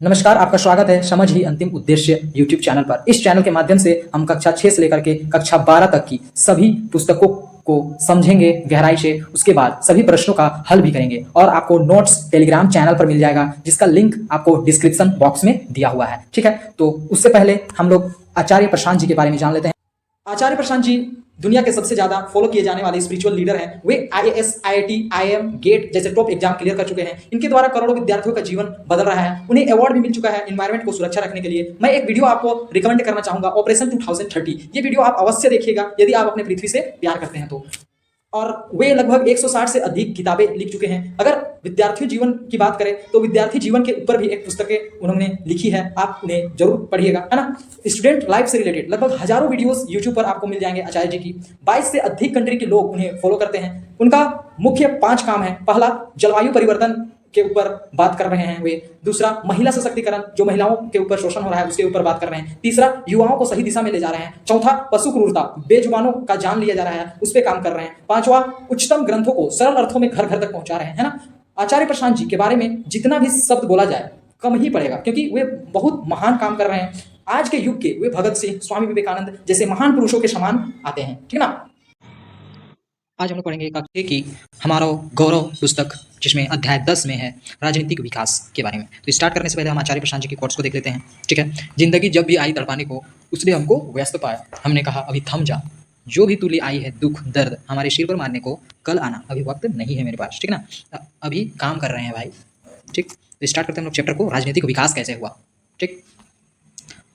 नमस्कार, आपका स्वागत है समझ ही अंतिम उद्देश्य यूट्यूब चैनल पर। इस चैनल के माध्यम से हम कक्षा 6 से लेकर के कक्षा 12 तक की सभी पुस्तकों को समझेंगे गहराई से, उसके बाद सभी प्रश्नों का हल भी करेंगे और आपको नोट्स टेलीग्राम चैनल पर मिल जाएगा, जिसका लिंक आपको डिस्क्रिप्शन बॉक्स में दिया हुआ है। ठीक है, तो उससे पहले हम लोग आचार्य प्रशांत जी के बारे में जान लेते हैं। आचार्य प्रशांत जी दुनिया के सबसे ज्यादा फॉलो किए जाने वाले स्पिरिचुअल लीडर हैं। वे आईएएस, आईआईटी, आईएम, गेट जैसे टॉप एग्जाम क्लियर कर चुके हैं। इनके द्वारा करोड़ों विद्यार्थियों का जीवन बदल रहा है। उन्हें अवार्ड भी मिल चुका है एनवायरमेंट को सुरक्षा रखने के लिए। मैं एक वीडियो आपको रिकमेंड करना चाहूंगा, ऑपरेशन 2030। ये वीडियो आप अवश्य देखिएगा यदि आप अपने पृथ्वी से प्यार करते हैं तो। और वे लगभग 160 से अधिक किताबें लिख चुके हैं। अगर विद्यार्थी जीवन की बात करें तो विद्यार्थी जीवन के ऊपर भी एक पुस्तकें उन्होंने लिखी है, आप उन्हें जरूर पढ़िएगा, है ना। स्टूडेंट लाइफ से रिलेटेड लगभग हजारों वीडियोस यूट्यूब पर आपको मिल जाएंगे आचार्य जी की। 22 से अधिक कंट्री के लोग उन्हें फॉलो करते हैं। उनका मुख्य 5 काम है। पहला, जलवायु परिवर्तन के ऊपर बात कर रहे हैं वे। दूसरा, महिला सशक्तिकरण, जो महिलाओं के ऊपर शोषण हो रहा है उसके ऊपर बात कर रहे हैं। तीसरा, युवाओं को सही दिशा में ले जा रहे हैं। चौथा, पशु क्रूरता, बेजुबानों का जान लिया जा रहा है, उस पर काम कर रहे हैं। पांचवा, उच्चतम ग्रंथों को सरल अर्थों में घर घर तक पहुंचा रहे हैं, है ना। आचार्य प्रशांत जी के बारे में जितना भी शब्द बोला जाए कम ही पड़ेगा, क्योंकि वे बहुत महान काम कर रहे हैं। आज के युग के वे भगत सिंह, स्वामी विवेकानंद जैसे महान पुरुषों के समान आते हैं, ठीक ना। आज हम लोग पढ़ेंगे कक्षा की हमारा गौरव पुस्तक, जिसमें अध्याय 10 में है राजनीतिक विकास के बारे में। तो स्टार्ट करने से पहले हम आचार्य प्रशांत जी की कोट्स को देख लेते हैं। ठीक है, जिंदगी जब भी आई तड़पाने को, उसने हमको व्यस्त पाया। हमने कहा अभी थम जा, जो भी तू ले आई है दुख दर्द हमारे सिर पर मारने को, कल आना, अभी वक्त नहीं है मेरे पास। ठीक ना, अभी काम कर रहे हैं भाई। ठीक, तो स्टार्ट करते हैं हम लोग चैप्टर को, राजनीतिक विकास कैसे हुआ। ठीक,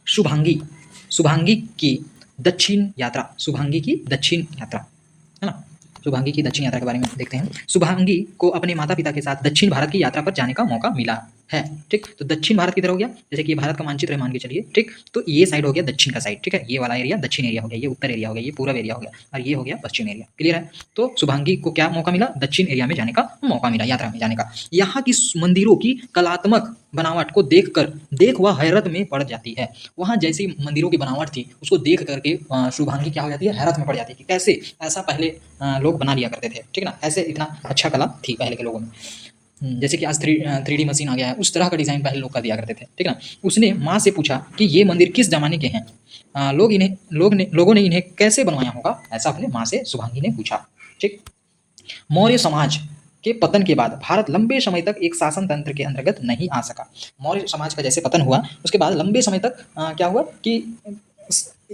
शुभांगी, शुभांगी की दक्षिण यात्रा, शुभांगी की दक्षिण यात्रा, है ना। शुभांगी की दक्षिण यात्रा के बारे में देखते हैं। शुभांगी को अपने माता पिता के साथ दक्षिण भारत की यात्रा पर जाने का मौका मिला है। ठीक, तो दक्षिण भारत किधर हो गया, जैसे कि ये भारत का मानचित्र है मान के चलिए। ठीक, तो ये साइड हो गया दक्षिण का साइड। ठीक है, ये वाला एरिया दक्षिण एरिया हो गया, ये उत्तर एरिया हो गया, ये पूर्व एरिया हो गया, और ये हो गया पश्चिम एरिया। क्लियर है। तो शुभांगी को क्या मौका मिला, दक्षिण एरिया में जाने का मौका मिला, यात्रा में जाने का। यहाँ की मंदिरों की कलात्मक बनावट को देख वह हैरत में पड़ जाती है। वहाँ जैसी मंदिरों की बनावट थी उसको देख करके शुभांगी क्या हो जाती है, हैरत में पड़ जाती है कि कैसे ऐसा पहले लोग बना लिया करते थे। ठीक ना, ऐसे इतना अच्छा कला थी पहले के लोगों में। जैसे कि आज 3D मशीन आ गया है, उस तरह का डिज़ाइन पहले लोग कर दिया करते थे। ठीक ना। उसने माँ से पूछा कि ये मंदिर किस ज़माने के हैं, लोगों ने इन्हें कैसे बनवाया होगा, ऐसा अपने माँ से शुभांगी ने पूछा। ठीक, मौर्य समाज के पतन के बाद भारत लंबे समय तक एक शासन तंत्र के अंतर्गत नहीं आ सका। मौर्य समाज का जैसे पतन हुआ उसके बाद लंबे समय तक क्या हुआ कि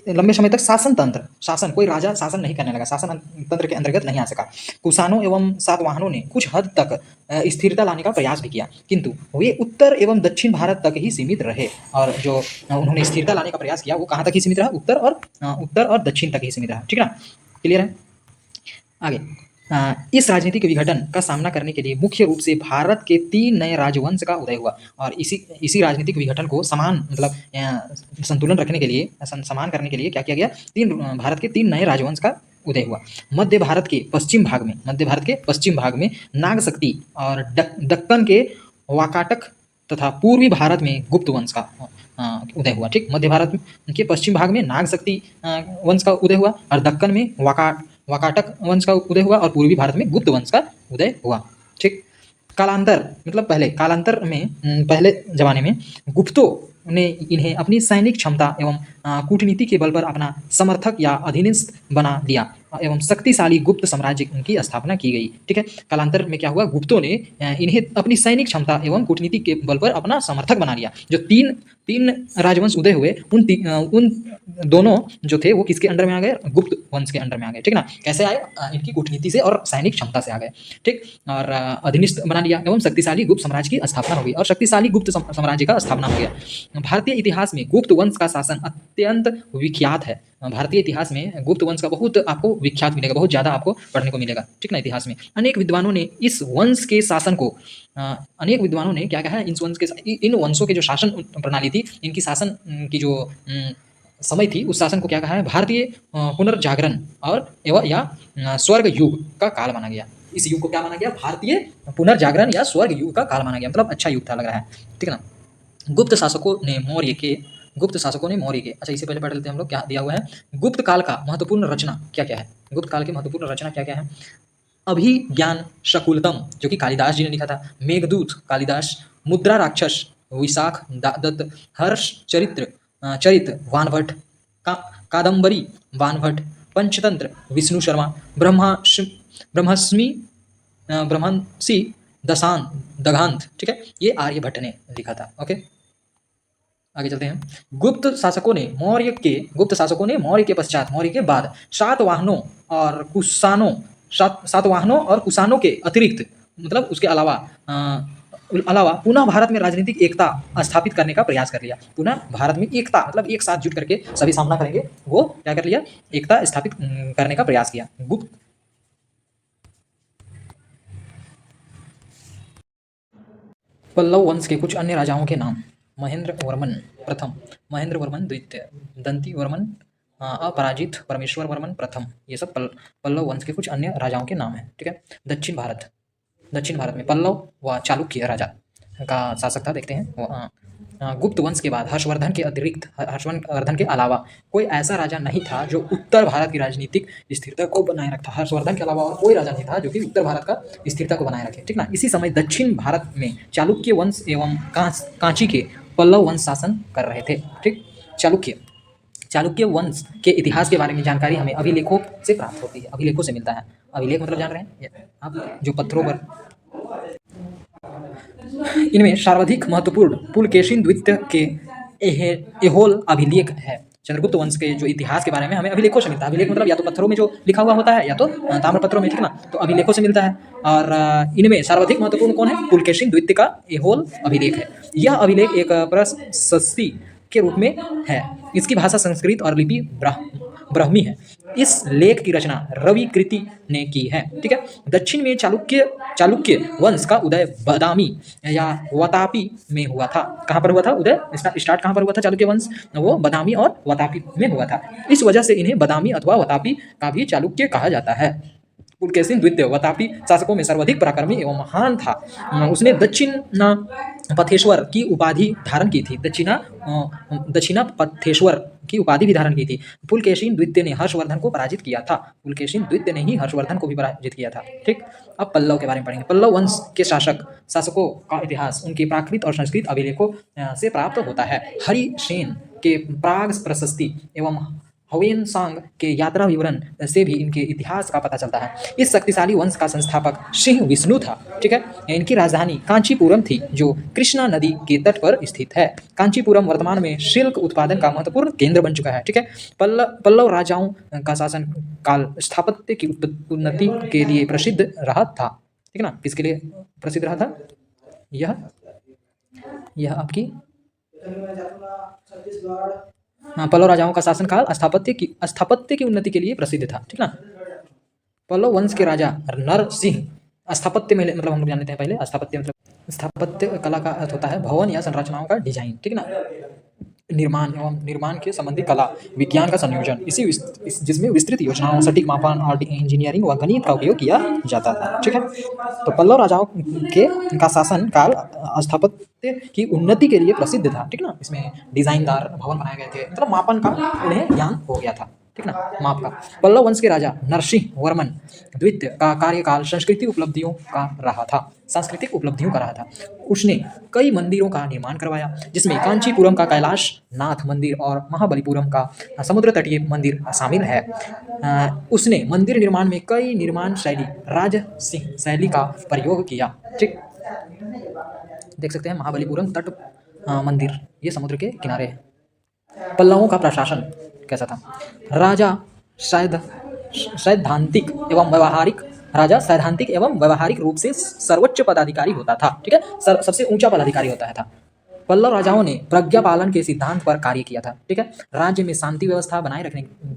लंबे समय तक शासन कोई राजा शासन नहीं करने लगा, शासन तंत्र के अंतर्गत नहीं आ सका। कुषाणों एवं सातवाहनों ने कुछ हद तक स्थिरता लाने का प्रयास भी किया, किंतु वे उत्तर एवं दक्षिण भारत तक ही सीमित रहे। और जो उन्होंने स्थिरता लाने का प्रयास किया वो कहाँ तक ही सीमित रहा, उत्तर और दक्षिण तक ही सीमित रहा। ठीक है ना, क्लियर है। आगे, इस राजनीतिक विघटन का सामना करने के लिए मुख्य रूप से भारत के 3 नए राजवंश का उदय हुआ। और इसी राजनीतिक विघटन को संतुलन रखने के लिए, समान करने के लिए क्या किया गया, भारत के 3 नए राजवंश का उदय हुआ। मध्य भारत के पश्चिम भाग में नागशक्ति और दक्कन के वाकाटक तथा पूर्वी भारत में गुप्त वंश का उदय हुआ। ठीक, मध्य भारत के पश्चिम भाग में नागशक्ति वंश का उदय हुआ और दक्कन में वाकाटक वंश का उदय हुआ और पूर्वी भारत में गुप्त वंश का उदय हुआ। ठीक, कालांतर मतलब कालांतर में पहले जमाने में गुप्तों ने इन्हें अपनी सैनिक क्षमता एवं कूटनीति के बल पर अपना समर्थक या अधीनस्थ बना दिया एवं शक्तिशाली गुप्त साम्राज्य की स्थापना की गई। ठीक है, कालांतर में क्या हुआ, गुप्तों ने इन्हें अपनी सैनिक क्षमता एवं कूटनीति के बल पर अपना समर्थक बना लिया। जो तीन राजवंश उदय हुए उन दोनों जो थे वो किसके अंडर में आ गए, गुप्त वंश के अंडर में आ गए। ठीक ना, कैसे आए, इनकी कूटनीति से और सैनिक क्षमता से आ गए। ठीक, और अधीनस्थ बना लिया एवं शक्तिशाली गुप्त साम्राज्य की स्थापना हो गई और शक्तिशाली गुप्त साम्राज्य का स्थापना हो गया। भारतीय इतिहास में गुप्त वंश का शासन अत्यंत विख्यात है। भारतीय इतिहास में गुप्त वंश का बहुत आपको विख्यात मिलेगा, बहुत ज़्यादा आपको पढ़ने को मिलेगा। ठीक ना, इतिहास में अनेक विद्वानों ने इस वंश के शासन को अनेक विद्वानों ने क्या कहा है, इन वंशों के जो शासन प्रणाली थी, इनकी शासन की जो समय थी, उस शासन को क्या कहा है, भारतीय पुनर्जागरण या स्वर्ग युग का काल माना गया। इस युग को क्या माना गया, भारतीय पुनर्जागरण या स्वर्ग युग का काल माना गया। मतलब अच्छा युग था लग रहा है। ठीक है ना। गुप्त शासकों ने मौर्य के अच्छा, इससे पहले पढ़ लेते हैं हम लोग क्या दिया हुआ है। गुप्त काल का महत्वपूर्ण रचना क्या क्या है, गुप्त काल की महत्वपूर्ण रचना क्या क्या है। अभिज्ञान शकुंतलम जो कि कालिदास जी ने लिखा था, मेघदूत कालिदास, मुद्रा राक्षस विशाख दत्त, हर्ष चरित वानभट्ट, कादम्बरी वानभट्ट, पंचतंत्र विष्णु शर्मा, ब्रह्मस्मि ब्रह्मंसी दगांत, ठीक है, ये आर्यभट्ट ने लिखा था। ओके, आगे चलते हैं। गुप्त शासकों ने मौर्य के पश्चात, मौर्य के बाद सातवाहनों और कुषाणों के अतिरिक्त, मतलब उसके अलावा पुनः भारत में राजनीतिक एकता स्थापित करने का प्रयास कर लिया। पुनः भारत में एकता मतलब एक साथ जुट करके सभी सामना करेंगे, वो क्या कर लिया, एकता स्थापित करने का प्रयास किया। गुप्त पल्लव वंश के कुछ अन्य राजाओं के नाम: महेंद्र वर्मन प्रथम, महेंद्र वर्मन द्वितीय, दंती वर्मन, अपराजित, परमेश्वर वर्मन प्रथम, ये सब पल्लव वंश के कुछ अन्य राजाओं के नाम हैं। ठीक है। दक्षिण भारत में पल्लव व चालुक्य राजा का शासक था, देखते हैं। गुप्त वंश के बाद हर्षवर्धन के अलावा कोई ऐसा राजा नहीं था जो उत्तर भारत की राजनीतिक स्थिरता को बनाए रखता। हर्षवर्धन के अलावा और कोई राजा नहीं था जो कि उत्तर भारत का स्थिरता को बनाए रखे, ठीक ना। इसी समय दक्षिण भारत में चालुक्य वंश एवं कांची के पल्लव वंश शासन कर रहे थे। ठीक। चालुक्य वंश के इतिहास के बारे में जानकारी हमें अभिलेखों से प्राप्त होती है, अभिलेखों से मिलता है। अभिलेख मतलब जान रहे हैं आप, जो पत्थरों पर। इनमें सर्वाधिक महत्वपूर्ण पुलकेशिन द्वितीय के एहोल अभिलेख है। चंद्रगुप्त वंश के जो इतिहास के बारे में हमें अभिलेखों से मिलता है। अभिलेख मतलब या तो पत्थरों में जो लिखा हुआ होता है या तो ताम्रपत्रों में, ठीक ना। तो अभिलेखों से मिलता है। और इनमें सर्वाधिक महत्वपूर्ण कौन है? पुलकेशिन द्वितीय का एहोल अभिलेख है। यह अभिलेख एक प्रशस्ति के रूप में है। इसकी भाषा संस्कृत और लिपि ब्राह्मी है। इस लेख की रचना रवि कृति ने की है। ठीक है। दक्षिण में चालुक्य वंश का उदय बदामी या वतापी में हुआ था। कहाँ पर हुआ था उदय? स्टार्ट कहाँ पर हुआ था चालुक्य वंश? वो बदामी और वतापी में हुआ था। इस वजह से इन्हें बदामी अथवा वतापी का भी चालुक्य कहा जाता है। पुलकेशिन द्वितीय वतापी शासकों में सर्वाधिक पराक्रमी एवं महान था। उसने दक्षिणा पथेश्वर की उपाधि धारण की थी। दक्षिणा पथेश्वर की उपाधि भी धारण की थी। पुलकेशिन द्वितीय ने हर्षवर्धन को पराजित किया था। पुलकेशिन द्वितीय ने ही हर्षवर्धन को भी पराजित किया था। ठीक। अब पल्लव के बारे में पढ़ेंगे। पल्लव वंश के शासकों का इतिहास उनके प्राकृत और संस्कृत अभिलेखों से प्राप्त होता है। हरिसेन के प्राग प्रशस्ति एवं हवेनसांग के यात्रा विवरण से भी इनके इतिहास का पता चलता है। इस शक्तिशाली वंश का संस्थापक सिंह विष्णु था। ठीक है। इनकी राजधानी कांचीपुरम थी, जो कृष्णा नदी के तट पर स्थित है। कांचीपुरम वर्तमान में सिल्क उत्पादन का महत्वपूर्ण केंद्र बन चुका है। ठीक है। पल्लव राजाओं का शासन काल स्थापत्य की उन्नति के लिए प्रसिद्ध रहा था। ठीक है ना। किसके लिए प्रसिद्ध रहा था? यह आपकी पल्लव राजाओं का शासनकाल स्थापत्य की उन्नति के लिए प्रसिद्ध था। ठीक ना। पल्लव वंश के राजा नरसिंह स्थापत्य में, मतलब हम लोग जान लेते हैं पहले। स्थापत्य कला का अर्थ होता है भवन या संरचनाओं का डिजाइन, ठीक ना। निर्माण के संबंधी कला विज्ञान का संयोजन, जिसमें विस्तृत योजनाओं, सटीक मापन और इंजीनियरिंग व गणित का उपयोग किया जाता था। ठीक है। तो पल्लव राजाओं का शासन काल स्थापत्य की उन्नति के लिए प्रसिद्ध था। ठीक ना। इसमें डिजाइनदार भवन बनाए गए थे, मतलब मापन का उन्हें ज्ञान हो गया था। ठीक ना, माप का। पल्लव वंश के राजा नरसिंह वर्मन द्वितीय का कार्यकाल सांस्कृतिक उपलब्धियों का रहा था। उसने कई मंदिरों का निर्माण करवाया, जिसमें कांचीपुरम का कैलाश नाथ मंदिर और महाबलीपुरम का समुद्र तटीय मंदिर शामिल है। उसने मंदिर निर्माण में कई निर्माण शैली राजसिंह शैली का प्रयोग किया। ठीक, देख सकते हैं महाबलीपुरम तट मंदिर, ये समुद्र के किनारे है। पल्लवों का प्रशासन कैसा था? राजा सैद्धांतिक एवं व्यवहारिक रूप से सर्वोच्च पदाधिकारी होता था। ठीक है। सबसे ऊंचा पदाधिकारी होता था। पल्लव राजाओं ने प्रज्ञा पालन के सिद्धांत पर कार्य किया था। ठीक है। राज्य में शांति व्यवस्था बनाए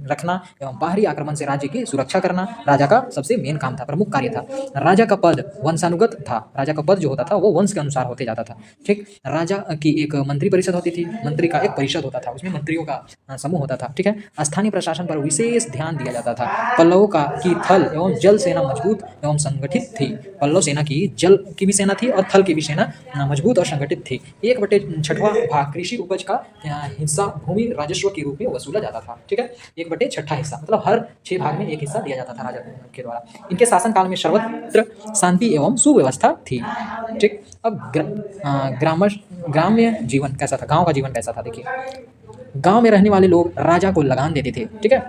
रखना एवं बाहरी आक्रमण से राज्य की सुरक्षा करना राजा का सबसे मेन काम था, प्रमुख कार्य था। राजा का पद वंशानुगत था। राजा का पद जो होता था वो वंश के अनुसार होते जाता था। ठीक। राजा की एक मंत्री परिषद होती थी, मंत्री का एक परिषद होता था, उसमें मंत्रियों का समूह होता था। ठीक है। स्थानीय प्रशासन पर विशेष ध्यान दिया जाता था। पल्लवों की थल एवं जल सेना मजबूत एवं संगठित थी। पल्लव सेना की जल की भी सेना थी और थल की भी सेना मजबूत और संगठित थी। 1/2 1/6वां भाग कृषि उपज का हिस्सा भूमि राजस्व के रूप में वसूला जाता था। ठीक है, 1/6 हिस्सा मतलब हर 6 भाग में एक हिस्सा दिया जाता था राजा के द्वारा। इनके शासनकाल में सर्वत्र शांति एवं सुव्यवस्था थी। ठीक, अब ग्राम्य जीवन कैसा था, गांव का जीवन कैसा था देखिए। गांव में रहने वाले लोग राजा को लगान देते थे। ठीक है,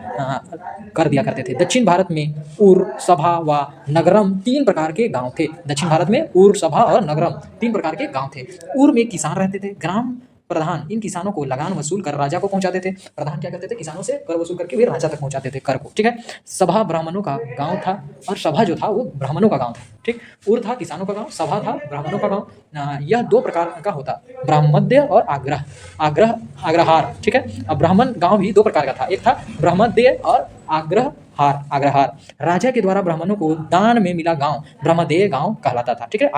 कर दिया करते थे। दक्षिण भारत में उर, सभा व नगरम 3 प्रकार के गांव थे। दक्षिण भारत में उर, सभा और नगरम 3 प्रकार के गांव थे। उर में किसान रहते थे। ग्राम प्रधान इन किसानों को लगान वसूल कर राजा को पहुंचाते थे। प्रधान क्या करते थे, किसानों से कर वसूल करके वे राजा तक पहुंचाते थे कर को। ठीक है, सभा ब्राह्मणों का गांव था और सभा जो था वो ब्राह्मणों का गांव था। ठीक, उर था किसानों का गांव, सभा था ब्राह्मणों का गांव। यह 2 प्रकार का होता, ब्राह्मण्य और आग्रहार। ठीक है, अब ब्राह्मण गांव भी 2 प्रकार का था, एक था ब्राह्मण्य और आग्रहार। राजा के द्वारा ब्राह्मणों को दान में मिला गांव ब्रह्मदेय गांव कहलाता था। ठीक है,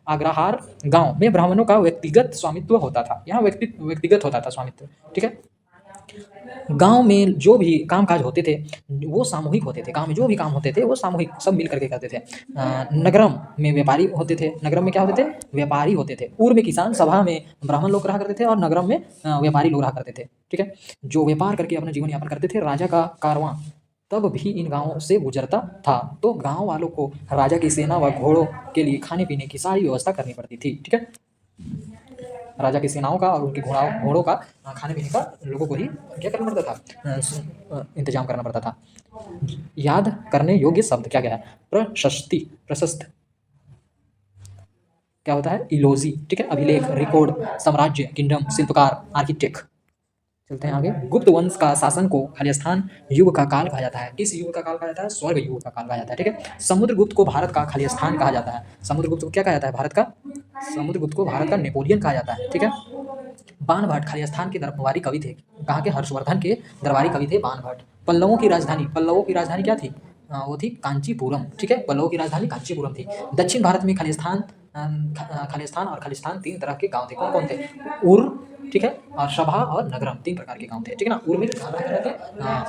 आग्रहार गांव में ब्राह्मणों का व्यक्तिगत स्वामित्व होता था। यहाँ व्यक्तिगत होता था स्वामित्व। ठीक है, गांव में जो भी कामकाज होते थे वो सामूहिक होते थे। गांव में जो भी काम होते थे वो सामूहिक सब मिल करके करते थे। नगरम में व्यापारी होते थे। नगरम में क्या होते थे, व्यापारी होते थे। पूर्व में किसान, सभा में ब्राह्मण लोग रहा करते थे और नगरम में व्यापारी लोग रहा करते थे। ठीक है, जो व्यापार करके अपना जीवन यापन करते थे। राजा का कारवां तब भी इन गांवों से गुजरता था, तो गांव वालों को राजा की सेना व घोड़ों के लिए खाने पीने की सारी व्यवस्था करनी पड़ती थी। ठीक है, राजा की सेनाओं का और उनके घोड़ों का खाने पीने का लोगों को ही क्या करना पड़ता था, इंतजाम करना पड़ता था। याद करने योग्य शब्द क्या है, प्रशस्त क्या होता है, इलोजी। ठीक है, अभिलेख, रिकॉर्ड, साम्राज्य, किंगडम, शिल्पकार, आर्किटेक्ट। चलते हैं आगे। गुप्त वंश का शासन को खालिस्तान युग का काल कहा जाता है। किस युग का काल कहा जाता है, स्वर्ग युग का काल कहा जाता है। ठीक है, समुद्रगुप्त को भारत का खालिस्तान कहा जाता है। समुद्रगुप्त को क्या कहा जाता है, भारत का, समुद्रगुप्त को भारत का नेपोलियन कहा जाता है। ठीक है, बाणभट्ट खालिस्तान के दरबारी कवि थे। कहाँ के, हर्षवर्धन के दरबारी कवि थे बाणभट्ट। पल्लवों की राजधानी क्या थी, वो थी कांचीपुरम। ठीक है, पल्लवों की राजधानी कांचीपुरम थी। दक्षिण भारत में खालिस्तान और खालिस्तान 3 तरह के गांव थे। कौन कौन थे, उर, ठीक है, और सभा और नगरम 3 प्रकार के गांव थे। ठीक है ना, उर में किसान रहा करते थे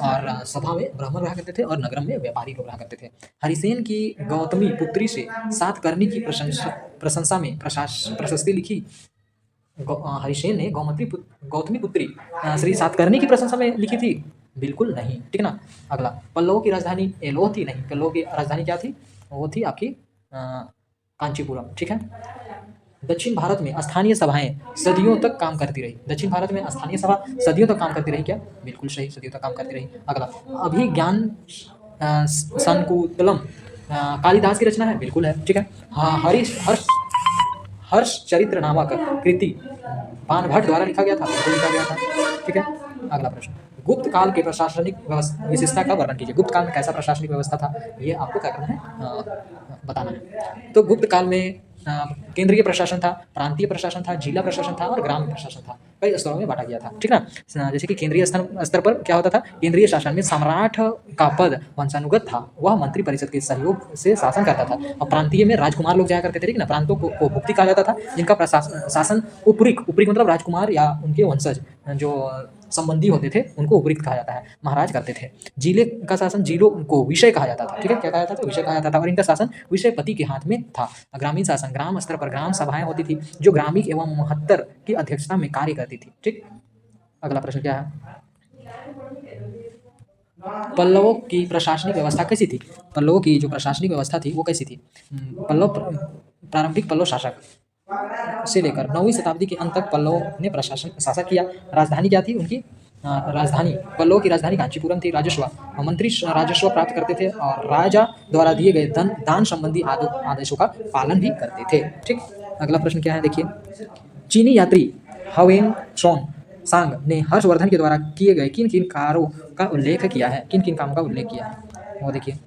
और सभा में ब्राह्मण रहा करते थे और नगरम में व्यापारी लोग रहा करते थे। हरिसेन की गौतमी पुत्री से सातकर्णी की प्रशंसा में प्रशस्ति लिखी। हरिसेन ने गौतमी पुत्री श्री सातकर्णी की प्रशंसा में लिखी थी, बिल्कुल नहीं। ठीक है ना, अगला, पल्लवों की राजधानी एलोह थी, नहीं, पल्लवों की राजधानी क्या थी, वो थी आपकी कांचीपुरम। ठीक है, दक्षिण भारत में स्थानीय सभाएं सदियों तक काम करती रही। दक्षिण भारत में स्थानीय सभा सदियों तक काम करती रही क्या, बिल्कुल सही, सदियों तक काम करती रही। अगला, अभिज्ञान संकुतलम कालिदास की रचना है, बिल्कुल है। ठीक है, हर्ष चरित्र नामक कृति बाणभट्ट द्वारा लिखा गया था, बिल्कुल लिखा गया था। ठीक है, अगला प्रश्न, गुप्त काल के प्रशासनिक विशेषता का वर्णन कीजिए। गुप्त काल में कैसा प्रशासनिक व्यवस्था था, ये आपको क्या करना है, बताना है। तो गुप्त काल में केंद्रीय प्रशासन था, प्रांतीय प्रशासन था, जिला प्रशासन था और ग्राम प्रशासन था। कई स्तरों में बांटा गया था। ठीक है ना, जैसे कि केंद्रीय स्तर पर क्या होता था, केंद्रीय शासन में सम्राट का पद वंशानुगत था, वह मंत्री परिषद के सहयोग से शासन करता था। और प्रांतीय में राजकुमार लोग जाया करते थे। ठीक है ना, प्रांतों को भुक्ति कहा जाता था, जिनका शासन उपरिक मतलब राजकुमार या उनके वंशज जो संबंधी होते थे उनको उपरिक्त कहा जाता है, महाराज करते थे। जिले का शासन जिलों को विषय कहा जाता था। ठीक है, क्या कहा जाता था, विषय कहा जाता था, और इनका शासन विषयपति के हाथ में था। ग्रामीण शासन, ग्राम स्तर पर ग्राम सभाएं होती थी जो ग्रामीण एवं महत्तर की अध्यक्षता में कार्य करती थी। ठीक, अगला प्रश्न क्या है, पल्लवों की प्रशासनिक व्यवस्था कैसी थी। पल्लवों की जो प्रशासनिक व्यवस्था थी वो कैसी थी, प्रारंभिक पल्लव शासक से लेकर 9वीं शताब्दी के अंत तक पल्लवों ने शासक किया। राजधानी क्या थी उनकी, राजधानी, पल्लवों की राजधानी कांचीपुरम थी। राजस्व, मंत्री राजस्व प्राप्त करते थे और राजा द्वारा दिए गए दान संबंधी आदेशों का पालन भी करते थे। ठीक, अगला प्रश्न क्या है देखिए, चीनी यात्री हवेन सांग ने हर्षवर्धन के द्वारा किए गए किन किन कार्यों का उल्लेख किया है, किन किन कामों का उल्लेख किया है, वो देखिए।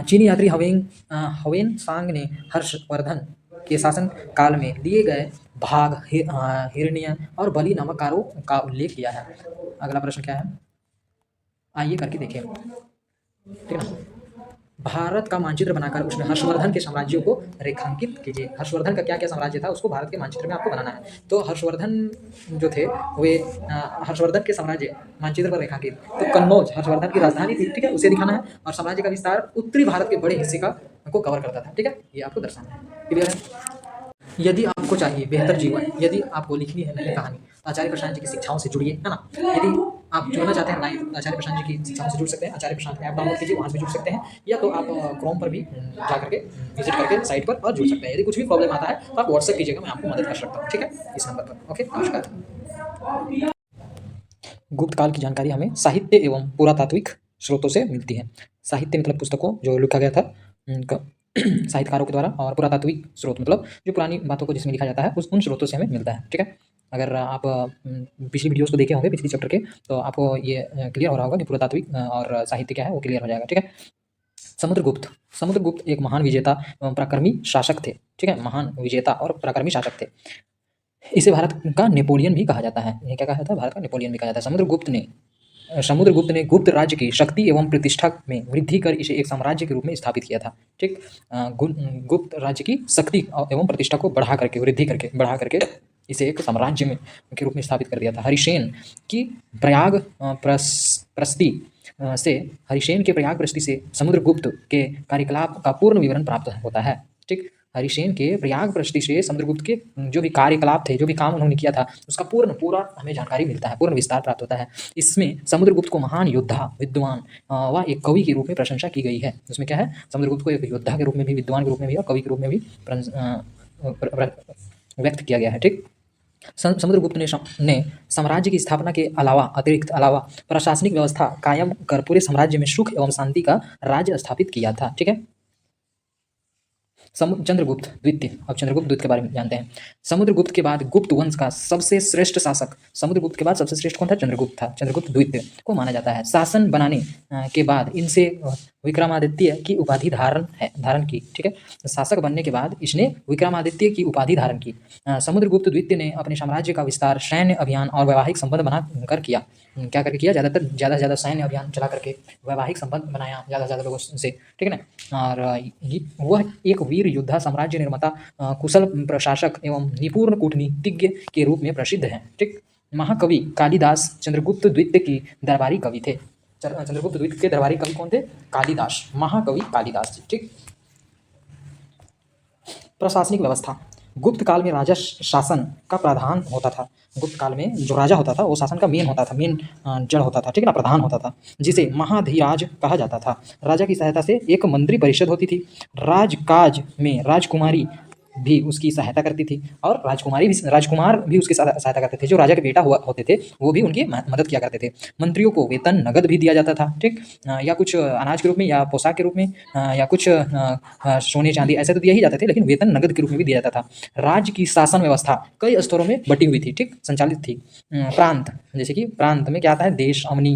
चीनी यात्री हवेन सांग ने हर्षवर्धन के शासन काल में लिए गए भाग, हिरण्य और बलि नामक कार्यों का उल्लेख किया है। अगला प्रश्न क्या है, आइए करके देखें। ठीक है ना, भारत का मानचित्र बनाकर उसमें हर्षवर्धन के साम्राज्यों को रेखांकित कीजिए। हर्षवर्धन का क्या क्या साम्राज्य था उसको भारत के मानचित्र में आपको बनाना है। तो हर्षवर्धन जो थे वे हर्षवर्धन के साम्राज्य मानचित्र पर रेखांकित, तो कन्नौज हर्षवर्धन की राजधानी थी। ठीक है, उसे दिखाना है, और साम्राज्य का विस्तार उत्तरी भारत के बड़े हिस्से को कवर करता था। ठीक है, ये आपको दर्शाना है। क्लियर है। यदि आपको चाहिए बेहतर जीवन, यदि आपको लिखनी है नई कहानी, तो आचार्य प्रशांत जी की शिक्षाओं से जुड़िए, है ना। यदि आप जुड़ना चाहते हैं लाइव, तो आचार्य प्रशांत जी की शिक्षाओं से जुड़ सकते हैं। आचार्य प्रशांत ऐप डाउनलोड कीजिए, वहाँ से भी जुड़ सकते हैं, या तो आप क्रोम पर भी जा करके विजिट करके साइट पर और जुड़ सकते हैं। यदि कुछ भी प्रॉब्लम आता है तो आप व्हाट्सएप कीजिएगा, मैं आपको मदद कर सकता हूँ, ठीक है, इस नंबर पर। ओके, नमस्कार। गुप्त काल की जानकारी हमें साहित्य एवं पुरातात्विक स्रोतों से मिलती है। साहित्य मतलब पुस्तकों जो लिखा गया था साहित्यकारों के द्वारा, और पुरातात्विक स्रोत मतलब जो पुरानी बातों को जिसमें लिखा जाता है उन स्रोतों से हमें मिलता है, ठीक है। अगर आप पिछली वीडियोस को देखे होंगे, पिछली चैप्टर के, तो आपको ये क्लियर हो रहा होगा कि पुरातात्विक और साहित्य क्या है, वो क्लियर हो जाएगा, ठीक है। समुद्रगुप्त, समुद्रगुप्त एक महान विजेता एवं पराक्रमी शासक थे, ठीक है, महान विजेता और पराक्रमी शासक थे। इसे भारत का नेपोलियन भी कहा जाता है। ये क्या कहा जाता है? भारत का नेपोलियन भी कहा जाता है। समुद्रगुप्त ने गुप्त राज्य की शक्ति एवं प्रतिष्ठा में वृद्धि कर इसे एक साम्राज्य के रूप में स्थापित किया था, ठीक। गुप्त राज्य की शक्ति एवं प्रतिष्ठा को बढ़ा करके इसे एक साम्राज्य में के रूप में स्थापित कर दिया था। हरिसेन के प्रयाग प्रस्ती से समुद्रगुप्त के कार्यकलाप का पूर्ण विवरण प्राप्त होता है, ठीक। हरिसेन के प्रयाग प्रस्ती से समुद्रगुप्त के जो भी कार्यकलाप थे, जो भी काम उन्होंने किया था, उसका पूरा हमें जानकारी मिलता है, पूर्ण विस्तार प्राप्त होता है। इसमें समुद्रगुप्त को महान योद्धा, विद्वान व एक कवि के रूप में प्रशंसा की गई है। उसमें क्या है? समुद्रगुप्त को एक योद्धा के रूप में भी, विद्वान के रूप में भी और कवि के रूप में भी व्यक्त किया गया है, ठीक। समुद्रगुप्त ने साम्राज्य की स्थापना के अलावा प्रशासनिक व्यवस्था कायम कर पूरे साम्राज्य में सुख एवं शांति का राज्य स्थापित किया था, ठीक है। चंद्रगुप्त द्वितीय, अब चंद्रगुप्त द्वितीय के बारे में जानते हैं। समुद्रगुप्त के बाद गुप्त वंश का सबसे श्रेष्ठ शासक, समुद्रगुप्त के बाद सबसे श्रेष्ठ कौन था? चंद्रगुप्त था। चंद्रगुप्त द्वितीय को माना जाता है। शासन बनाने के बाद इनसे विक्रमादित्य की उपाधि धारण की, ठीक है। शासक बनने के बाद इसने विक्रमादित्य की उपाधि धारण की। समुद्रगुप्त द्वितीय ने अपने साम्राज्य का विस्तार सैन्य अभियान और वैवाहिक संबंध बनाकर किया। क्या करके किया? ज़्यादा से ज़्यादा सैन्य अभियान चला करके वैवाहिक संबंध बनाया ज़्यादा से ज़्यादा लोगों से, ठीक है ना। और वह एक वीर योद्धा, साम्राज्य निर्माता, कुशल प्रशासक एवं निपुण कूटनीतिज्ञ के रूप में प्रसिद्ध हैं, ठीक। महाकवि कालिदास चंद्रगुप्त द्वितीय की दरबारी कवि थे। चंद्रगुप्त द्वितीय के दरबारी कवि कौन थे? कालिदास, महाकवि कालिदास जी, ठीक। प्रशासनिक व्यवस्था, गुप्त काल में राजा शासन का प्रधान होता था। गुप्त काल में जो राजा होता था वो शासन का मेन जड़ होता था, ठीक है ना, प्रधान होता था, जिसे महाधिराज कहा जाता था। राजा की सहायता से एक मंत्री परिषद होती थी। राजकाज में राजकुमारी भी उसकी सहायता करती थी, और राजकुमार भी उसकी सहायता करते थे। जो राजा के बेटा होते थे वो भी उनकी मदद किया करते थे। मंत्रियों को वेतन नगद भी दिया जाता था, ठीक, या कुछ अनाज के रूप में, या पोशाक के रूप में, या कुछ सोने चांदी, ऐसे तो दिए ही जाते थे, लेकिन वेतन नगद के रूप में भी दिया जाता था। राज्य की शासन व्यवस्था कई स्तरों में बटी हुई थी, ठीक, संचालित थी। प्रांत, जैसे कि प्रांत में क्या आता है? देश, अवनी,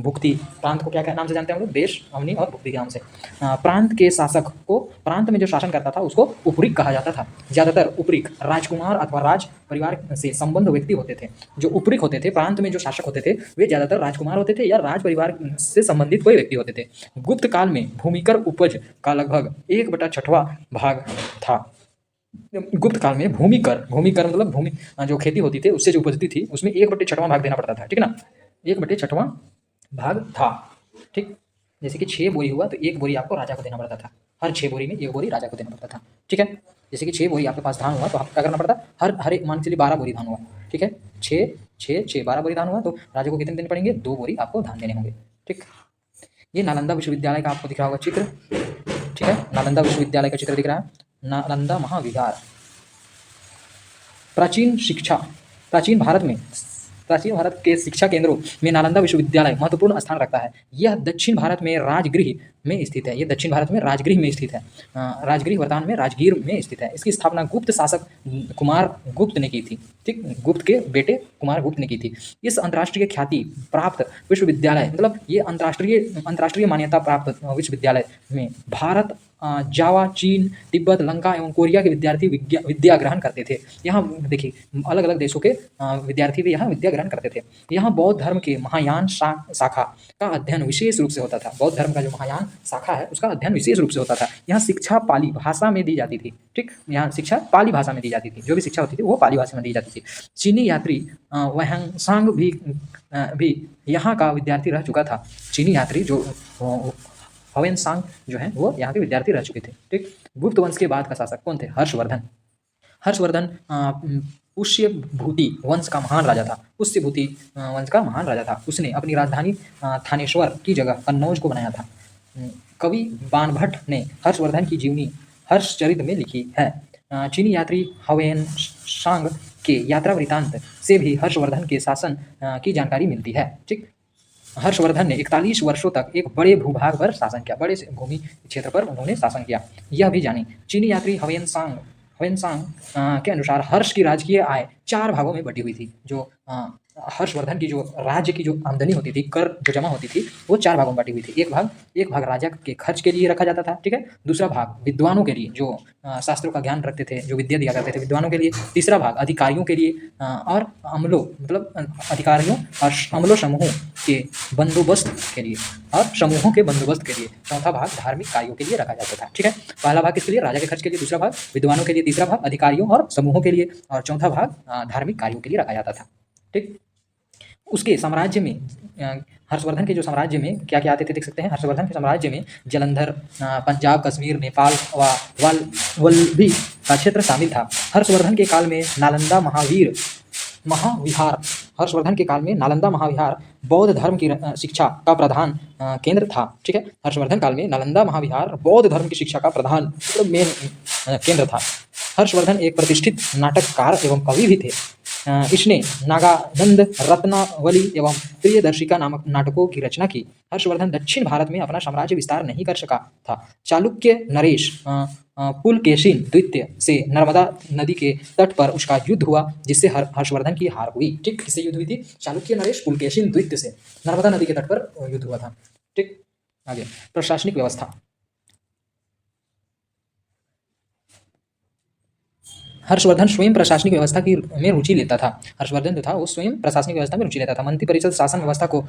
भुक्ति। प्रांत को क्या क्या नाम से जानते हैं हम लोग? देश, अवनी और भुक्ति के नाम से। प्रांत के शासक को, प्रांत में जो शासन करता था उसको उपरिक कहा जाता था। ज्यादातर उपरिक राजकुमार अथवा राज परिवार से संबंध व्यक्ति होते थे। जो उपरिक होते थे, प्रांत में जो शासक होते थे, वे ज्यादातर राजकुमार होते थे या राज परिवार से संबंधित कोई व्यक्ति होते थे। गुप्त काल में भूमिकर उपज का लगभग 1/6 भाग था। गुप्त काल में भूमिकर मतलब भूमि जो खेती होती थी उससे जो उपजती थी उसमें 1/6 भाग देना पड़ता था, ठीक है ना। 1/6 भाग था, ठीक। जैसे कि 6 बोरी हुआ तो 1 बोरी आपको राजा को देना पड़ता था। हर 6 बोरी में 1 बोरी राजा को देना पड़ता था, ठीक है। जैसे कि 6 बोरी आपके पास धान हुआ तो आपको क्या करना पड़ता? हर एक मान के चलिए 12 बोरी धान हुआ, ठीक है। 12 बोरी धान हुआ तो राजा को कितने देने पड़ेंगे? 2 बोरी आपको धान देने होंगे, ठीक। ये नालंदा विश्वविद्यालय का आपको दिख रहा होगा चित्र, ठीक है। नालंदा विश्वविद्यालय का चित्र दिख रहा है, नालंदा महाविहार। प्राचीन भारत के शिक्षा केंद्रों में नालंदा विश्वविद्यालय महत्वपूर्ण स्थान रखता है। यह दक्षिण भारत में राजगृह में स्थित है। राजगृह वर्तमान में राजगीर में स्थित है। इसकी स्थापना गुप्त शासक कुमार गुप्त ने की थी, ठीक, गुप्त के बेटे कुमार गुप्त ने की थी। इस अंतर्राष्ट्रीय ख्याति प्राप्त विश्वविद्यालय, मतलब ये अंतर्राष्ट्रीय मान्यता प्राप्त विश्वविद्यालय में भारत, जावा, चीन, तिब्बत, लंका एवं कोरिया के विद्यार्थी विद्या ग्रहण करते थे। यहाँ देखिए अलग अलग देशों के विद्यार्थी भी यहाँ विद्या ग्रहण करते थे। यहाँ बौद्ध धर्म के महायान शाखा का अध्ययन विशेष रूप से होता था। बौद्ध धर्म का जो महायान शाखा है उसका अध्ययन विशेष रूप से होता था। यहाँ शिक्षा पाली भाषा में दी जाती थी, ठीक, यहाँ शिक्षा पाली भाषा में दी जाती थी। जो भी शिक्षा होती थी वो पाली भाषा में दी जाती थी। चीनी यात्री वहंसांग भी यहाँ का विद्यार्थी रह चुका था। चीनी यात्री जो हवेनसांग जो है वो यहाँ के विद्यार्थी रह चुके थे, ठीक। गुप्त वंश के बाद का शासक कौन थे? हर्षवर्धन। हर्षवर्धन पुष्यभूति वंश का महान राजा था। पुष्यभूति वंश का महान राजा था। उसने अपनी राजधानी थानेश्वर की जगह कन्नौज को बनाया था। कवि बाणभट्ट ने हर्षवर्धन की जीवनी हर्षचरित में लिखी है। चीनी यात्री हवेन सांग के यात्रा वृतांत से भी हर्षवर्धन के शासन की जानकारी मिलती है। ठीक, हर्षवर्धन ने 41 वर्षों तक एक बड़े भूभाग पर शासन किया, बड़े भूमि क्षेत्र पर उन्होंने शासन किया। यह भी जानी चीनी यात्री हवेनसांग के अनुसार हर्ष की राजकीय आय 4 भागों में बटी हुई थी। जो हर्षवर्धन की जो राज्य की जो आमदनी होती थी, कर जो जमा होती थी, वो 4 भागों में बटी हुई थी। एक भाग राजा के खर्च के लिए रखा जाता था, ठीक है। दूसरा भाग विद्वानों के लिए, जो शास्त्रों का ज्ञान रखते थे, जो विद्या दिया करते थे विद्वानों के लिए। तीसरा भाग अधिकारियों के लिए और अमलों मतलब अधिकारियों और अमलों समूहों के बंदोबस्त के लिए और समूहों के बंदोबस्त के लिए। चौथा भाग धार्मिक कार्यों के लिए रखा जाता था, ठीक है। पहला भाग किसके लिए? राजा के खर्च के लिए। दूसरा भाग विद्वानों के लिए। तीसरा भाग अधिकारियों और समूहों के लिए। और चौथा भाग धार्मिक कार्यों के लिए रखा जाता था, ठीक। उसके साम्राज्य में हर्षवर्धन के जो साम्राज्य में क्या क्या आते थे देख सकते हैं। हर्षवर्धन के साम्राज्य में जलंधर, पंजाब, कश्मीर, नेपाल व वल्लभी का क्षेत्र शामिल था। हर्षवर्धन के काल में नालंदा महाविहार हर्षवर्धन के काल में नालंदा महाविहार बौद्ध धर्म की शिक्षा का प्रधान केंद्र था, ठीक है। हर्षवर्धन काल में नालंदा महाविहार बौद्ध धर्म की शिक्षा का प्रधान मेन केंद्र था। हर्षवर्धन एक प्रतिष्ठित नाटककार एवं कवि भी थे। इसने नागानंद, रत्नावली एवं प्रियदर्शिका नामक नाटकों की रचना की। हर्षवर्धन दक्षिण भारत में अपना साम्राज्य विस्तार नहीं कर सका था। चालुक्य नरेश पुलकेशिन द्वितीय से नर्मदा नदी के तट पर उसका युद्ध हुआ, जिससे हर्षवर्धन की हार हुई, ठीक। किससे युद्ध हुई थी? चालुक्य नरेश पुलकेशिन द्वितीय से नर्मदा नदी के तट पर युद्ध हुआ था, ठीक। आगे प्रशासनिक व्यवस्था। हर्षवर्धन स्वयं प्रशासनिक व्यवस्था में रुचि लेता था। हर्षवर्धन जो था वो स्वयं प्रशासनिक व्यवस्था में रुचि लेता था। मंत्रिपरिषद शासन व्यवस्था को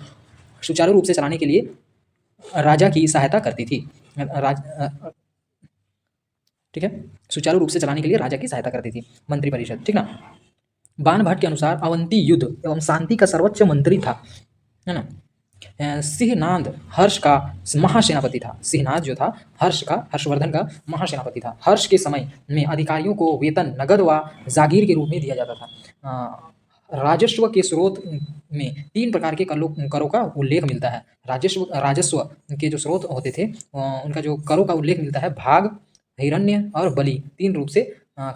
सुचारू रूप से चलाने के लिए राजा की सहायता करती थी। ठीक है, सुचारू रूप से चलाने के लिए राजा की सहायता करती थी मंत्रिपरिषद, ठीक ना। बाणभट्ट के अनुसार अवंती युद्ध एवं शांति का सर्वोच्च मंत्री था, है ना। सिंहनाद हर्ष का महासेनापति था। सिंहनाद जो था हर्षवर्धन का महासेनापति था। हर्ष के समय में अधिकारियों को वेतन नगद व जागीर के रूप में दिया जाता था। राजस्व के स्रोत में 3 प्रकार के करों का उल्लेख मिलता है। राजस्व के जो स्रोत होते थे उनका जो करों का उल्लेख मिलता है, भाग, हिरण्य और बलि। 3 रूप से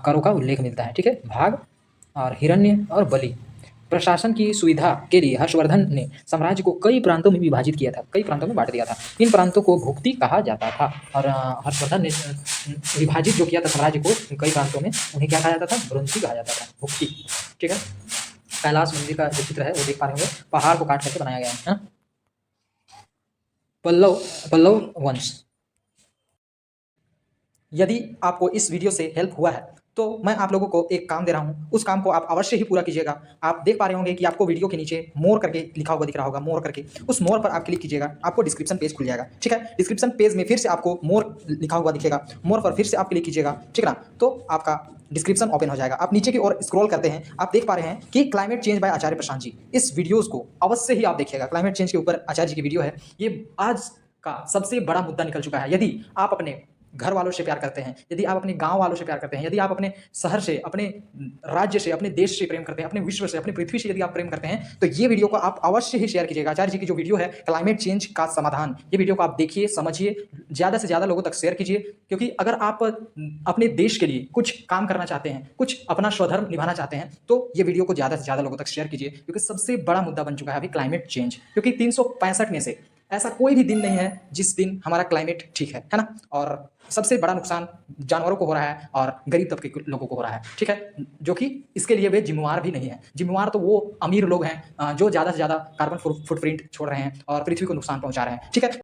करों का उल्लेख मिलता है, ठीक है। भाग और हिरण्य और बलि। प्रशासन की सुविधा के लिए हर्षवर्धन ने साम्राज्य को कई प्रांतों में विभाजित किया था, कई प्रांतों में बांट दिया था। इन प्रांतों को भुक्ति कहा जाता था। और हर्षवर्धन ने विभाजित जो किया था साम्राज्य को कई प्रांतों में, उन्हें क्या कहा जाता था? भ्रुंथि कहा जाता था, भुक्ति, ठीक है। कैलाश मंदिर का जो चित्र है वो देख पा रहे होंगे, पहाड़ को काट करके बनाया गया है। पल्लव वंश। यदि आपको इस वीडियो से हेल्प हुआ है तो मैं आप लोगों को एक काम दे रहा हूं, उस काम को आप अवश्य ही पूरा कीजिएगा। आप देख पा रहे होंगे कि आपको वीडियो के नीचे मोर करके लिखा हुआ दिख रहा होगा, मोर करके। उस मोर पर आप क्लिक कीजिएगा, आपको डिस्क्रिप्शन पेज खुल जाएगा, ठीक है। डिस्क्रिप्शन पेज में फिर से आपको मोर लिखा हुआ दिखेगा, मोर पर फिर से आप क्लिक कीजिएगा, ठीक है ना। तो आपका डिस्क्रिप्शन ओपन हो जाएगा। आप नीचे की ओर स्क्रॉल करते हैं, आप देख पा रहे हैं कि क्लाइमेट चेंज बाय आचार्य प्रशांत जी। इस वीडियोज़ को अवश्य ही आप देखिएगा। क्लाइमेट चेंज के ऊपर आचार्य जी की वीडियो है। ये आज का सबसे बड़ा मुद्दा निकल चुका है। यदि आप अपने घर वालों से प्यार करते हैं, यदि आप अपने गांव वालों से प्यार करते हैं, यदि आप अपने शहर से, अपने राज्य से, अपने देश से प्रेम करते हैं, अपने विश्व से, अपनी पृथ्वी से यदि आप प्रेम करते हैं, तो ये वीडियो को आप अवश्य ही शेयर कीजिएगा। आचार्य जी की जो वीडियो है क्लाइमेट चेंज का समाधान, ये वीडियो को आप देखिए, समझिए, ज़्यादा से ज़्यादा लोगों तक शेयर कीजिए। क्योंकि अगर आप अपने देश के लिए कुछ काम करना चाहते हैं, कुछ अपना स्वधर्म निभाना चाहते हैं, तो ये वीडियो को ज़्यादा से ज़्यादा लोगों तक शेयर कीजिए। क्योंकि सबसे बड़ा मुद्दा बन चुका है अभी क्लाइमेट चेंज। क्योंकि 365 में से ऐसा कोई भी दिन नहीं है जिस दिन हमारा क्लाइमेट ठीक है ना। और सबसे बड़ा नुकसान जानवरों को हो रहा है और गरीब तबके के लोगों को हो रहा है, ठीक है। जो कि इसके लिए वे जिम्मेवार भी नहीं है। जिम्मेवार तो वो अमीर लोग हैं जो ज़्यादा से ज़्यादा कार्बन फुटप्रिंट छोड़ रहे हैं और पृथ्वी को नुकसान पहुंचा रहे हैं, ठीक है।